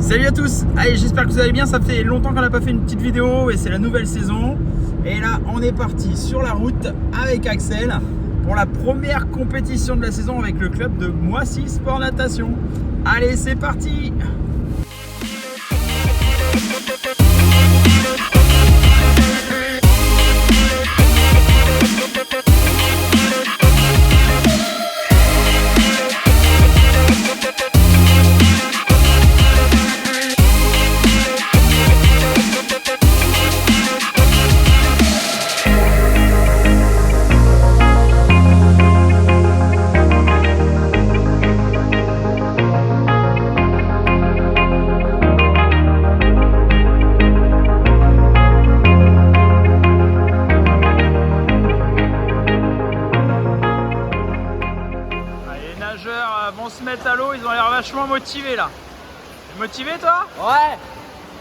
Salut à tous, allez, j'espère que vous allez bien, ça fait longtemps qu'on n'a pas fait une petite vidéo et c'est la nouvelle saison. Et là on est parti sur la route avec Axel pour la première compétition de la saison avec le club de Moissy Sport Natation. Allez, c'est parti! Vont se mettre à l'eau, ils ont l'air vachement motivés là. T'es motivé toi? Ouais.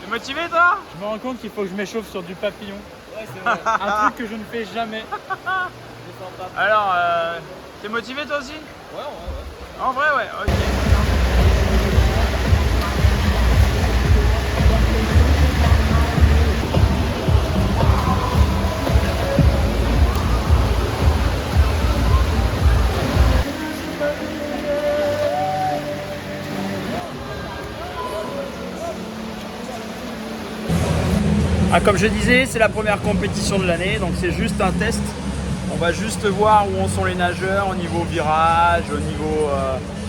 T'es motivé toi? Je me rends compte qu'il faut que je m'échauffe sur du papillon. Ouais, c'est vrai. Un truc que je ne fais jamais. Alors, t'es motivé toi aussi? Ouais. En vrai, ouais, ok. Ah, comme je disais, c'est la première compétition de l'année, donc c'est juste un test. On va juste voir où en sont les nageurs au niveau virage, au niveau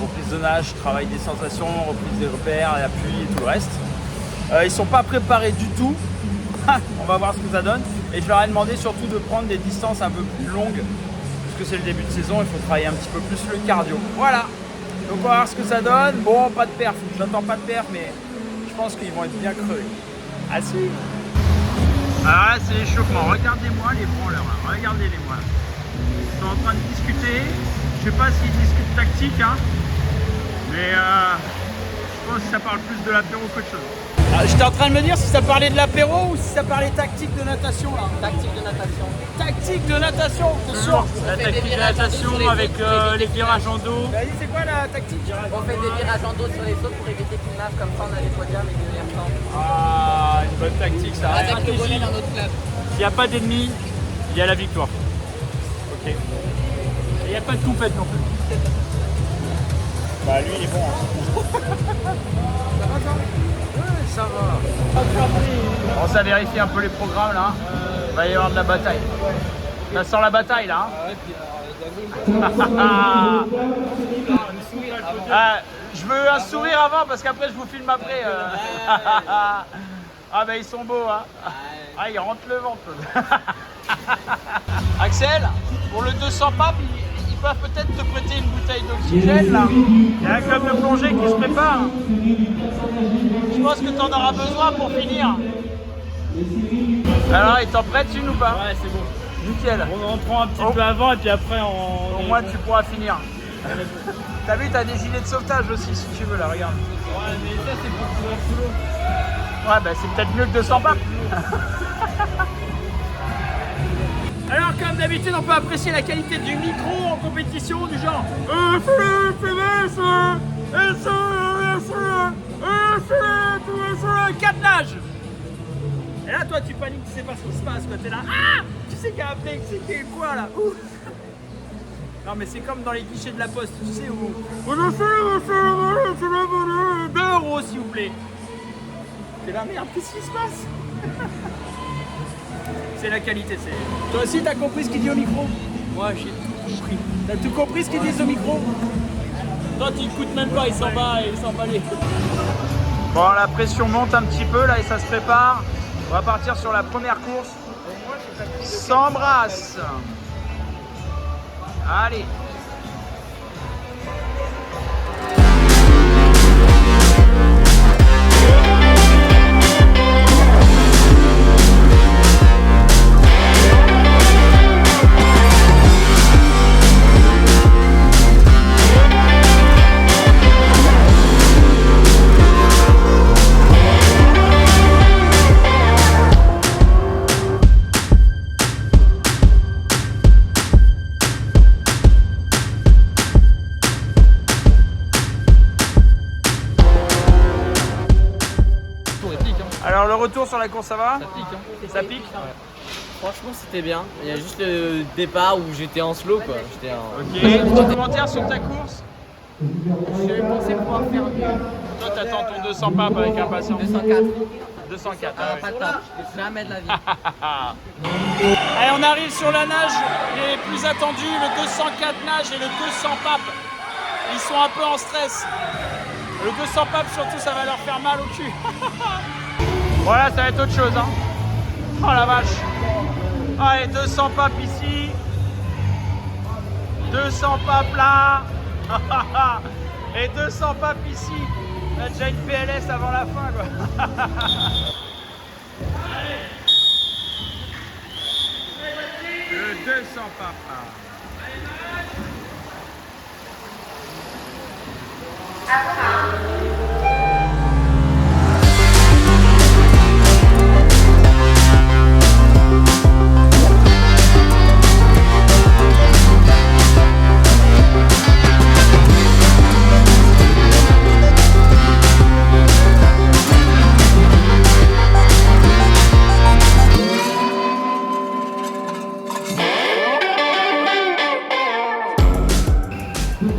reprise de nage, travail des sensations, reprise des repères, l'appui et tout le reste. Ils sont pas préparés du tout. On va voir ce que ça donne. Et je leur ai demandé surtout de prendre des distances un peu plus longues, puisque c'est le début de saison, il faut travailler un petit peu plus le cardio. Voilà. Donc on va voir ce que ça donne. Bon, pas de perf, j'attends pas de perf, mais je pense qu'ils vont être bien crevés. À suivre. Alors là c'est l'échauffement, regardez-moi les branleurs là, regardez-les-moi. Ils sont en train de discuter, je sais pas s'ils discutent tactique hein, mais je pense que ça parle plus de l'apéro qu'autre chose. J'étais en train de me dire si ça parlait de l'apéro ou si ça parlait tactique de natation là. Tactique de natation. Tactique de natation, c'est sûr. La tactique de natation avec les virages en dos. Vas-y, c'est quoi la tactique? On fait des virages en dos sur les sauts pour éviter qu'ils nagent comme ça on a les podiums et qu'ils les ressemblent. Ah, une bonne tactique ça. Avec le volet dans notre club. S'il n'y a pas d'ennemis, il y a la victoire. Ok. Et il n'y a pas de compète non plus. Bah lui il est bon hein. Ça va. On va vérifier un peu les programmes là. Il va y avoir de la bataille. Ça sent la bataille là. Je veux un sourire avant parce qu'après je vous filme après. Ah bah ils sont beaux hein. Ah ils rentrent le ventre. Axel, pour le 200 papes, ils peuvent peut-être te prêter une bouteille d'oxygène là. Il y a un club de plongée qui se prépare. Je pense que tu en auras besoin pour finir. Alors, il t'en prête une ou pas? Ouais, c'est bon. Nickel. On prend un petit peu avant et puis après on... Au moins tu pourras finir. T'as vu, t'as des gilets de sauvetage aussi si tu veux là, regarde. Ouais, mais ça c'est pour courir sous l'eau. Ouais, bah c'est peut-être mieux que 200 papes. Alors, comme d'habitude, on peut apprécier la qualité du micro en compétition, du genre 4 nages. Et là, toi, tu paniques, tu sais pas ce qui se passe, quoi. T'es là, ah, tu sais qu'il y a un mec, tu sais qu'il y a quoi là. Ouh. Non, mais c'est comme dans les guichets de la poste, tu sais où. 2 euros, s'il vous plaît. T'es là, merde, qu'est-ce qui se passe? C'est la qualité, c'est. Toi aussi, t'as compris ce qu'il dit au micro? Moi j'ai tout compris. T'as tout compris ce qu'ils disent au micro? Toi tu écoutes même pas, il s'en va et il s'en va aller. Bon, la pression monte un petit peu là et ça se prépare. On va partir sur la première course. S'embrasse. Allez. Alors le retour sur la course, ça va? Ça pique, hein. Ça pique? Ouais. Franchement, c'était bien. Il y a juste le départ où j'étais en slow, quoi. J'étais en... Ok. Ton commentaire sur ta course? Je pensais pouvoir faire mieux. Toi, t'attends ton 200 papes avec impatience. 204. 204. Ah, pas de pape. Jamais de la vie. Allez, on arrive sur la nage les plus attendus, le 204 nage et le 200 papes. Ils sont un peu en stress. Le 200 papes, surtout, ça va leur faire mal au cul. Voilà, ça va être autre chose. Hein. Oh la vache. Allez, 200 papes ici. 200 papes là. Et 200 papes ici. On a déjà une PLS avant la fin, quoi. Le 200 papes.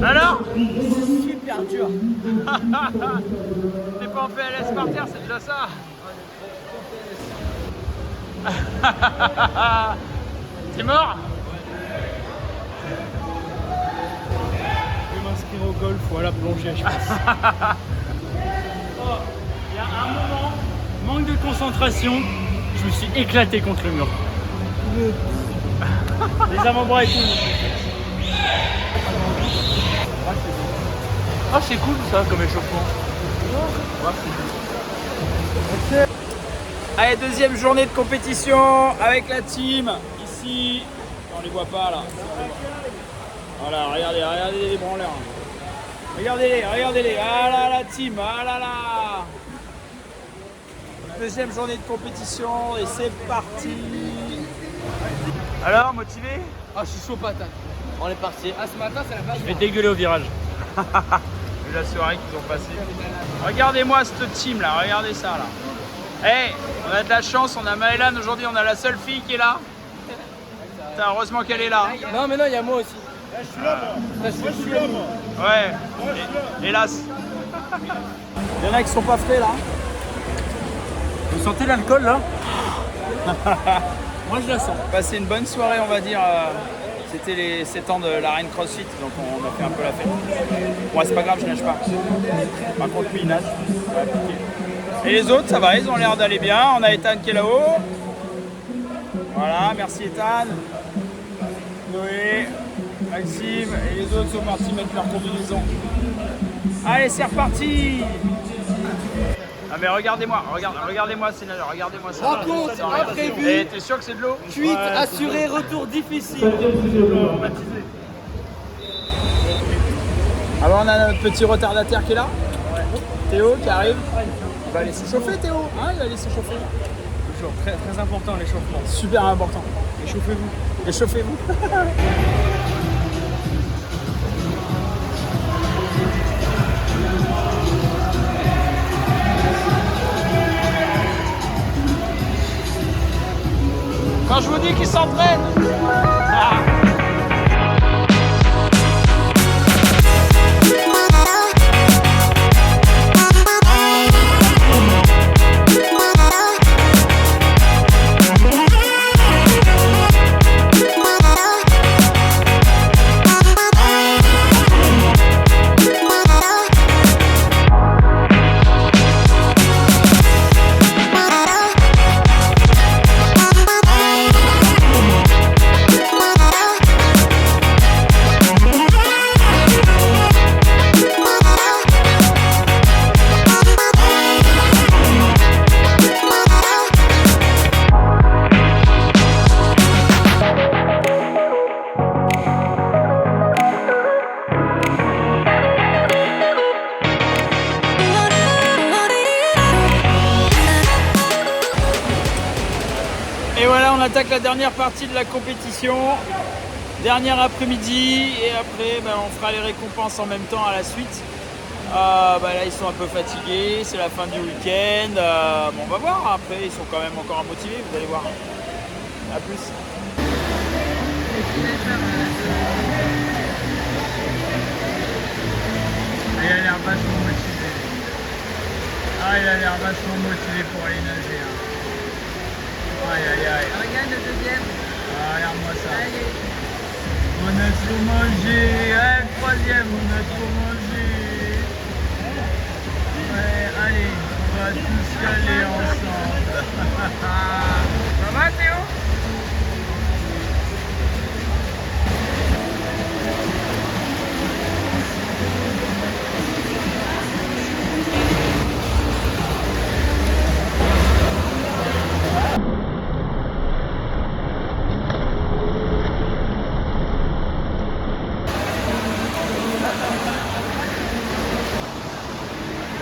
Alors? Super dur. T'es pas en PLS par terre, c'est déjà ça. T'es mort? Je vais m'inscrire au golf ou à la plongée, je pense. Oh, il y a un moment, manque de concentration, je me suis éclaté contre le mur. Les avant-bras et tout. Ah, c'est cool ça comme échauffement. Allez, deuxième journée de compétition avec la team. Ici, on les voit pas là. Voilà, regardez les branleurs. Regardez-les. Ah là, la team, ah là là. Deuxième journée de compétition et c'est parti. Alors, motivé? Ah, je suis chaud patate. On est parti. Ah, ce matin, c'est la base. Je vais dégueuler au virage. Vu la soirée qu'ils ont passée. Regardez-moi cette team là, regardez ça là. Hey, on a de la chance, on a Maëlan aujourd'hui, on a la seule fille qui est là. Putain, heureusement qu'elle est là. Non, mais non, il y a moi aussi. Moi, je suis là, moi. Ouais, hélas. Il y en a qui sont pas frais là. Vous sentez l'alcool là? Moi, je la sens. Passé une bonne soirée, on va dire. C'était les 7 ans de l'arène CrossFit, donc on a fait un peu la fête. Bon, c'est pas grave, je nage pas. Par contre, lui, il nage. Ça va piquer. Et les autres, ça va, ils ont l'air d'aller bien. On a Ethan qui est là-haut. Voilà, merci Ethan. Noé, Maxime, et les autres sont partis mettre leur combinaison. Allez, c'est reparti! Ah mais regardez-moi ces nageurs, regardez-moi ça. Rencontre imprévue. Et t'es sûr que c'est de l'eau? Cuite assurée, retour difficile. Alors on a notre petit retardataire qui est là. Théo qui arrive. Il va aller s'échauffer Théo, hein, il va aller s'échauffer. Toujours très, très important l'échauffement. Super important. Échauffez-vous. Échauffez-vous. Quand je vous dis qu'il s'entraîne. Ah. Et voilà, on attaque la dernière partie de la compétition. Dernière après-midi et après on fera les récompenses en même temps à la suite. Là ils sont un peu fatigués, c'est la fin du week-end. Bon, on va voir, après ils sont quand même encore motivés, vous allez voir. A plus. Il a l'air vachement motivé. Ah, il a l'air vachement motivé pour aller nager. Aïe aïe aïe. Regarde le deuxième. Ah, regarde-moi ça. Allez. On a trop mangé. Ouais, le troisième, on a trop mangé. Ouais, allez, on va tous y aller ensemble. Ça va, Théo?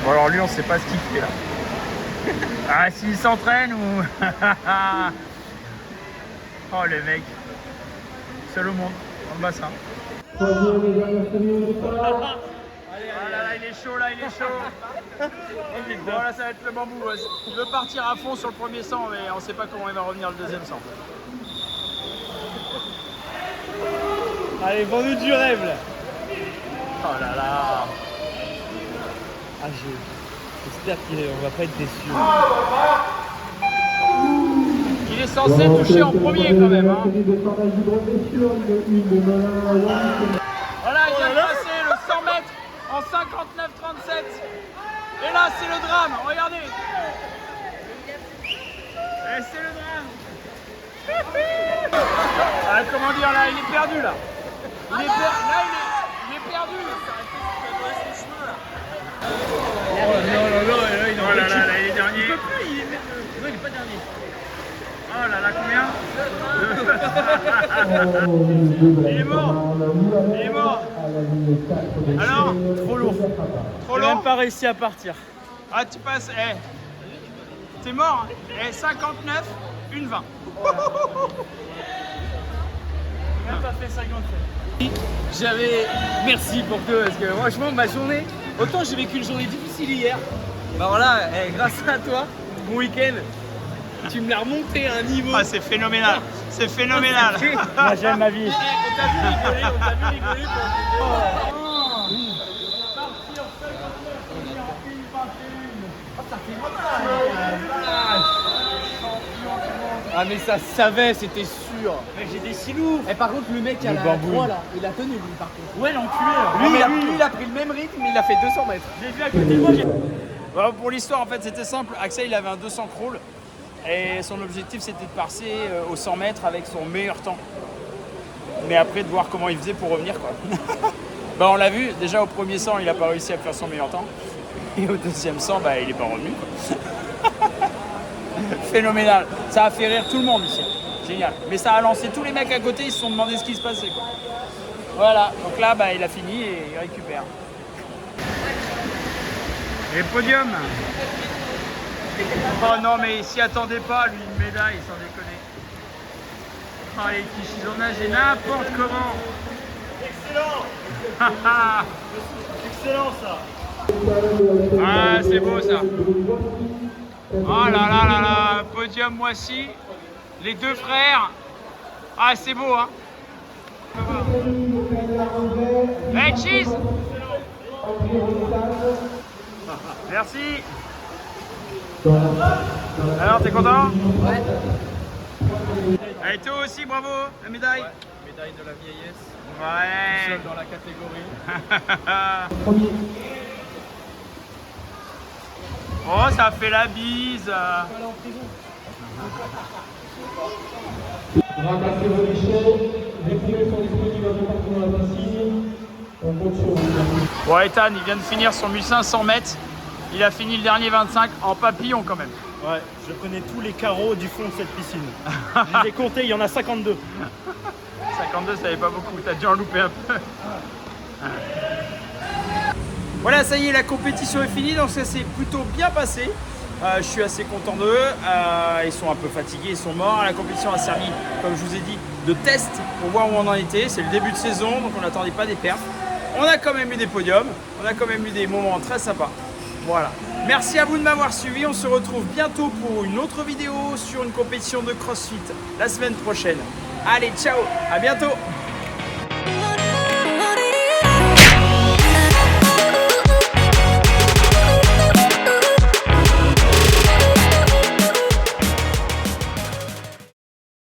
Bon alors lui on sait pas ce qu'il fait là. Ah s'il s'entraîne ou... Oh le mec. Seul au monde, dans le bassin. Ah là là, il est chaud là, il est chaud. Bon là ça va être le bambou. Il veut partir à fond sur le premier 100 mais on sait pas comment il va revenir le deuxième 100. Allez, vends-nous du rêve là. Oh là là. Ah, j'espère qu'on va pas être déçus. Il est censé toucher en premier quand même. Hein. Voilà, il vient de passer le 100 mètres en 59,37. Et là, c'est le drame. Regardez. Et c'est le drame. Ah, comment dire là, il est perdu là. Il est perdu. Oh là là, il est dernier. Il peut plus, non, il est pas dernier. Oh là là, combien? Il est mort. Il est mort. Alors? Trop lourd. Trop J'ai long? même pas réussi à partir. Ah, tu passes. T'es mort. 59, 1,20. J'ai même pas fait 57. J'avais. Merci pour tout, parce que franchement, ma journée. Autant j'ai vécu une journée difficile hier. Bah voilà, grâce à toi, mon week-end, tu me l'as remonté à un niveau. Ah, c'est phénoménal. C'est phénoménal. Moi j'aime ma vie. On t'a vu rigoler pour Ah mais ça se savait, c'était sûr. Mais j'ai des si lourds. Et par contre le mec à Le la bambou. 3 là, il a tenu lui par contre. Ouais, l'enculé. Lui, il a pris le même rythme, il a fait 200 mètres. J'ai vu à côté de moi. Bon, pour l'histoire, en fait, c'était simple. Axel, il avait un 200 crawl. Et son objectif, c'était de passer aux 100 mètres avec son meilleur temps. Mais après, de voir comment il faisait pour revenir, quoi. Bah, on l'a vu. Déjà, au premier 100, il n'a pas réussi à faire son meilleur temps. Et au deuxième 100, bah, il n'est pas revenu, quoi. Phénoménal. Ça a fait rire tout le monde ici. Génial. Mais ça a lancé tous les mecs à côté, ils se sont demandé ce qui se passait, quoi. Voilà. Donc là, bah, il a fini et il récupère. Et podium. Oh non, mais il s'y attendait pas, lui, une médaille, sans déconner. Oh, les petits ils ont nagé n'importe comment. Excellent. Excellent ça. Ah, c'est beau ça. Oh là là là là, podium Moissy, les deux frères. Ah, c'est beau, hein. Hey, cheese. Merci. Alors, t'es content? Ouais. Allez, toi aussi, bravo, la médaille. Médaille de la vieillesse, Ouais. seul dans la catégorie. Oh, ça fait la bise. Ramassez vos déchets, les poubelles sont disponibles un peu partout dans la piscine. On compte sur vous. Bon, Ethan, il vient de finir son 1500 mètres. Il a fini le dernier 25 en papillon quand même. Ouais, je connais tous les carreaux du fond de cette piscine. Je les ai comptés, il y en a 52. 52, ça n'avait pas beaucoup. T'as dû en louper un peu. Voilà, ça y est, la compétition est finie, donc ça s'est plutôt bien passé. Je suis assez content d'eux. Ils sont un peu fatigués, ils sont morts. La compétition a servi, comme je vous ai dit, de test pour voir où on en était. C'est le début de saison, donc on n'attendait pas des perfs. On a quand même eu des podiums. On on a quand même eu des moments très sympas. Voilà. Merci à vous de m'avoir suivi. On se retrouve bientôt pour une autre vidéo sur une compétition de CrossFit la semaine prochaine. Allez, ciao, à bientôt.